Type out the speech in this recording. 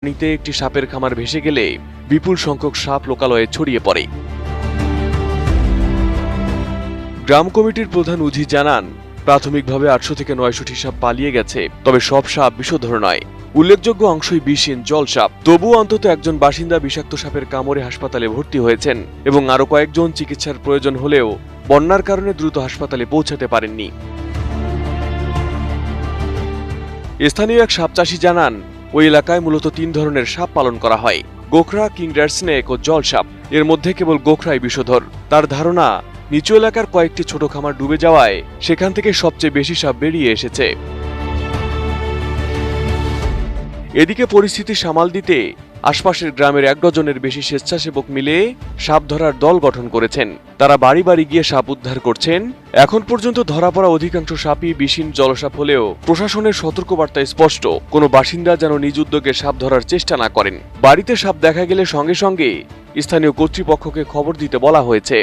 পানিতে একটি সাপের খামার ভেসে গেলে বিপুল সংখ্যক সাপ লোকালয়ে ছড়িয়ে পড়ে। গ্রাম কমিটির প্রধান উজি জানান, প্রাথমিকভাবে 800 থেকে 900টি সাপ পালিয়ে গেছে, তবে সব সাপ বিষধর নয়। উল্লেখযোগ্য অংশই বিষহীন জল সাপ। তবুও অন্তত একজন বাসিন্দা বিষাক্ত সাপের কামড়ে হাসপাতালে ভর্তি হয়েছেন এবং আরও কয়েকজন চিকিৎসার প্রয়োজন হলেও বন্যার কারণে দ্রুত হাসপাতালে পৌঁছাতে পারেননি। স্থানীয় এক সাপ চাষী জানান, ওই এলাকায় মূলত 3 ধরনের সাপ পালন করা হয়: গোখরা, কিং রেড স্নেক ও জল সাপ। এর মধ্যে কেবল গোখরাই বিষধর। তার ধারণা, নিচু এলাকার কয়েকটি ছোট খামার ডুবে যাওয়ায় সেখান থেকে সবচেয়ে বেশি সাপ বেরিয়ে এসেছে। এদিকে পরিস্থিতি সামাল দিতে আশপাশের গ্রামের 1 ডজনের বেশি স্বেচ্ছাসেবক মিলে সাপ ধরার দল গঠন করেছেন। তারা বাড়ি বাড়ি গিয়ে সাপ উদ্ধার করছেন। এখন পর্যন্ত ধরা পড়া অধিকাংশ সাপই বিষহীন জলসাপ হলেও প্রশাসনের সতর্কবার্তা স্পষ্ট, কোনো বাসিন্দা যেন নিজ উদ্যোগে সাপ ধরার চেষ্টা না করেন। বাড়িতে সাপ দেখা গেলে সঙ্গে সঙ্গে স্থানীয় কর্তৃপক্ষকে খবর দিতে বলা হয়েছে।